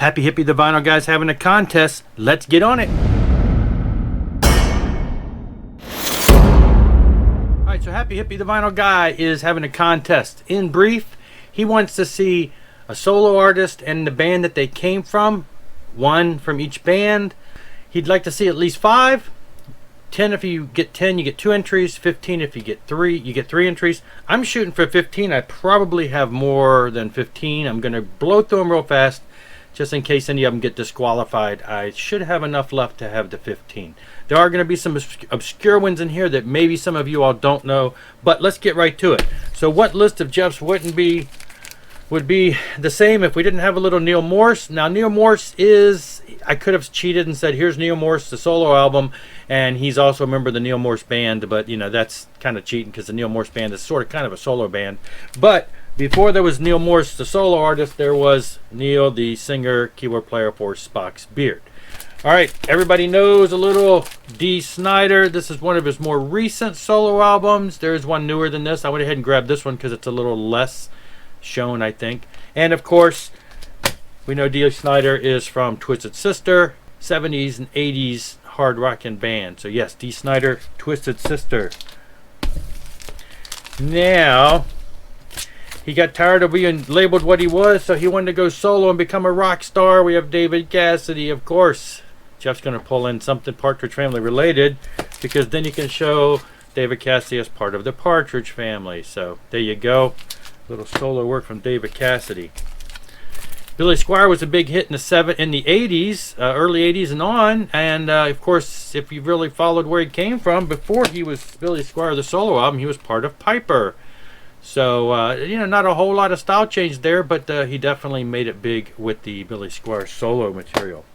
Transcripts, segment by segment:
Happy Hippie the Vinyl Guy's having a contest. Let's get on it. Alright, so Happy Hippie the Vinyl Guy is having a contest. In brief, he wants to see a solo artist and the band that they came from. One from each band. He'd like to see at least 5. 10 if you get 10, you get 2 entries. 15 if you get 3, you get 3 entries. I'm shooting for 15. I probably have more than 15. I'm going to blow through them real fast, just in case any of them get disqualified. I should have enough left to have the 15. There are going to be some obscure ones in here that maybe some of you all don't know, but let's get right to it. So what list of Jeff's would be the same if we didn't have a little Neil Morse? Now Neil Morse is, I could have cheated and said here's Neil Morse, the solo album, and he's also a member of the Neil Morse band, but you know, that's kind of cheating because the Neil Morse band is sort of kind of a solo band. But before there was Neil Morse, the solo artist, there was Neil, the singer, keyboard player for Spock's Beard. All right, everybody knows a little Dee Snider. This is one of his more recent solo albums. There's one newer than this. I went ahead and grabbed this one because it's a little less shown, I think. And of course, we know Dee Snider is from Twisted Sister, 70s and 80s hard rockin' band. So yes, Dee Snider, Twisted Sister. Now, he got tired of being labeled what he was, so he wanted to go solo and become a rock star. We have David Cassidy, of course. Jeff's going to pull in something Partridge Family related, because then you can show David Cassidy as part of the Partridge Family. So there you go. A little solo work from David Cassidy. Billy Squire was a big hit in the 80s, early 80s and on. And of course, if you've really followed where he came from, before he was Billy Squire, the solo album, he was part of Piper. So, you know, not a whole lot of style change there, but he definitely made it big with the Billy Squire solo material.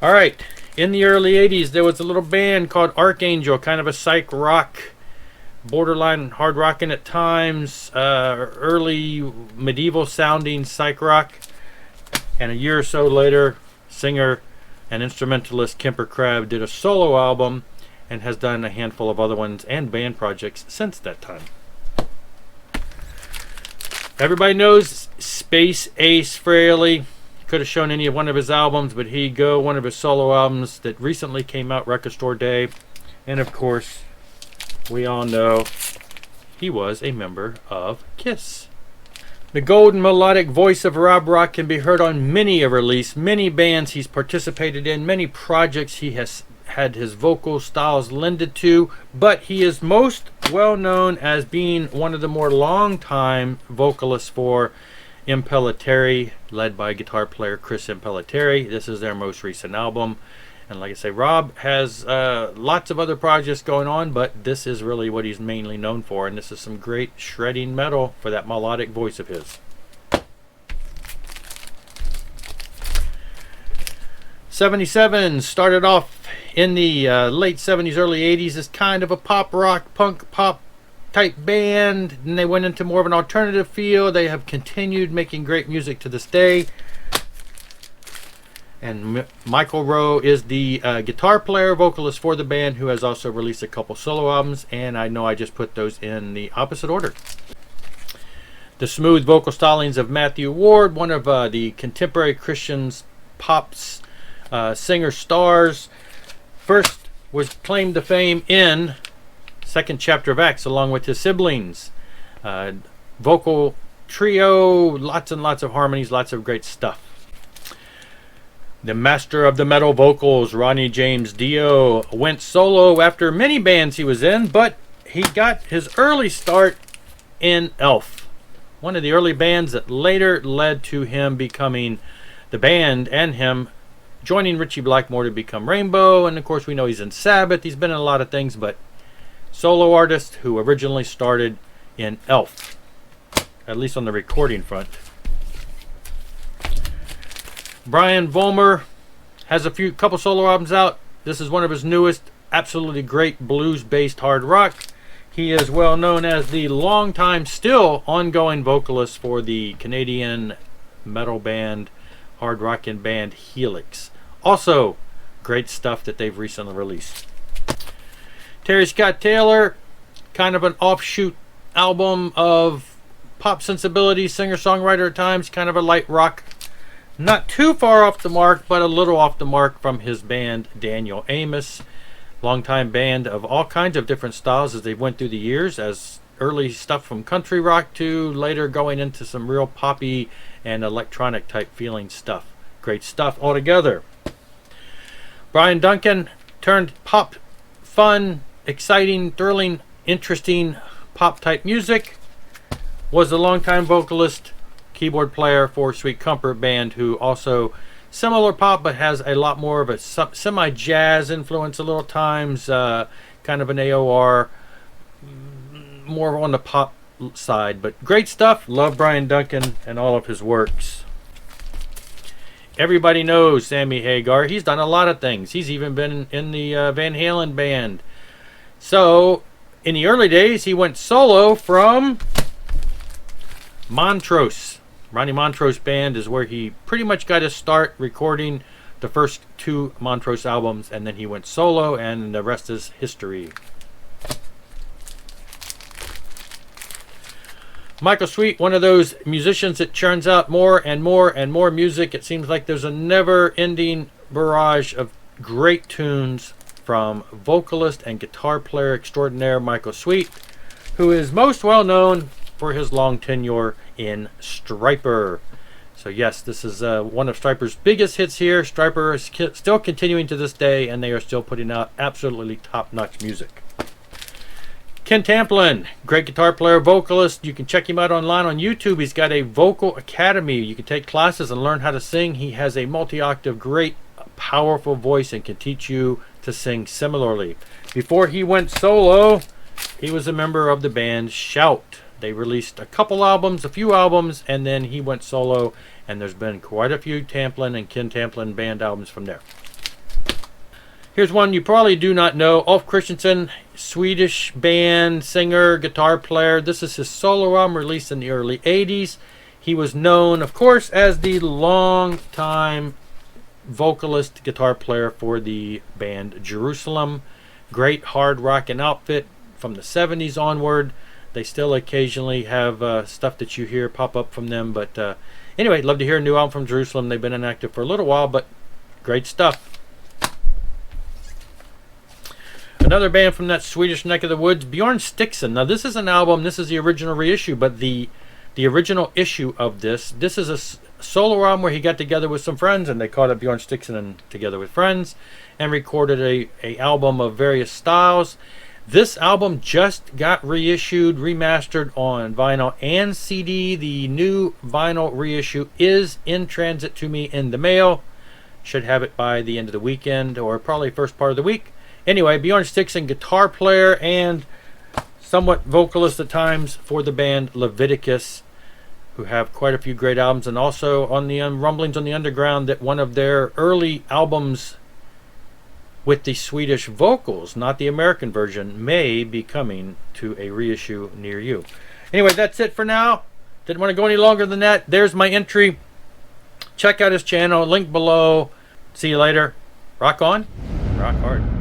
All right, in the early 80s, there was a little band called Archangel, kind of a psych rock, borderline hard rocking at times, early medieval sounding psych rock. And a year or so later, singer and instrumentalist Kemper Crab did a solo album and has done a handful of other ones and band projects since that time. Everybody knows Space Ace Frehley. Could have shown any of one of his albums, but here you go, one of his solo albums that recently came out, Record Store Day. And of course, we all know he was a member of Kiss. The golden melodic voice of Rob Rock can be heard on many a release, many bands he's participated in, many projects he has had his vocal styles lended to, but he is most well known as being one of the more long-time vocalists for Impellitteri, led by guitar player Chris Impellitteri. This is their most recent album, and like I say, Rob has lots of other projects going on, but this is really what he's mainly known for, and this is some great shredding metal for that melodic voice of his. 77 started off in the late 70s, early 80s as kind of a pop rock, punk pop type band. Then they went into more of an alternative feel. They have continued making great music to this day. And Michael Rowe is the guitar player, vocalist for the band, who has also released a couple solo albums. And I know I just put those in the opposite order. The smooth vocal stylings of Matthew Ward, one of the contemporary Christian's pop's singer stars. First was claimed to fame in Second Chapter of Acts along with his siblings. Vocal trio, lots and lots of harmonies, lots of great stuff. The master of the metal vocals, Ronnie James Dio, went solo after many bands he was in, but he got his early start in Elf, one of the early bands that later led to him becoming the band and him joining Ritchie Blackmore to become Rainbow. And of course we know he's in Sabbath, he's been in a lot of things, but solo artist who originally started in Elf, at least on the recording front. Brian Vollmer has a couple solo albums out. This is one of his newest, absolutely great blues-based hard rock. He is well known as the long-time, still ongoing vocalist for the Canadian metal band, hard rockin' band Helix. Also, great stuff that they've recently released. Terry Scott Taylor, kind of an offshoot album of pop sensibility, singer-songwriter at times, kind of a light rock Not too far off the mark, but a little off the mark from his band Daniel Amos. Longtime band of all kinds of different styles as they went through the years, as early stuff from country rock to later going into some real poppy and electronic type feeling stuff. Great stuff altogether. Brian Duncan turned pop, fun, exciting, thrilling, interesting pop type music. Was a longtime vocalist, keyboard player for Sweet Comfort Band, who also similar pop but has a lot more of a semi-jazz influence a little times, kind of an AOR, more on the pop side, but great stuff. Love Brian Duncan and all of his works. Everybody knows Sammy Hagar. He's done a lot of things. He's even been in the Van Halen band. So in the early days he went solo from Montrose. Ronnie Montrose Band is where he pretty much got his start recording the first 2 Montrose albums, and then he went solo, and the rest is history. Michael Sweet, one of those musicians that churns out more and more and more music. It seems like there's a never-ending barrage of great tunes from vocalist and guitar player extraordinaire Michael Sweet, who is most well known for his long tenure in Stryper. So yes, this is one of Stryper's biggest hits here. Stryper is still continuing to this day, and they are still putting out absolutely top-notch music. Ken Tamplin, great guitar player, vocalist. You can check him out online on YouTube. He's got a vocal academy. You can take classes and learn how to sing. He has a multi-octave, great, powerful voice and can teach you to sing similarly. Before he went solo, he was a member of the band Shout. They released a few albums, and then he went solo, and there's been quite a few Tamplin and Ken Tamplin band albums from there. Here's one you probably do not know. Ulf Christensen, Swedish band, singer, guitar player. This is his solo album released in the early 80s. He was known, of course, as the long-time vocalist, guitar player for the band Jerusalem. Great hard rockin' outfit from the 70s onward. They still occasionally have stuff that you hear pop up from them. But anyway, love to hear a new album from Jerusalem. They've been inactive for a little while, but great stuff. Another band from that Swedish neck of the woods, Bjorn Stixen. Now this is an album, this is the original reissue, but the original issue of this is a solo album where he got together with some friends, and they called it Bjorn Stixen and Together with Friends, and recorded a album of various styles. This album just got reissued, remastered on vinyl and CD. The new vinyl reissue is in transit to me in the mail. Should have it by the end of the weekend, or probably first part of the week. Anyway, Bjorn Stixen, guitar player and somewhat vocalist at times for the band Leviticus, who have quite a few great albums, and also on the rumblings on the underground that one of their early albums with the Swedish vocals, not the American version, may be coming to a reissue near you. Anyway, that's it for now. Didn't want to go any longer than that. There's my entry. Check out his channel, link below. See you later. Rock on, rock hard.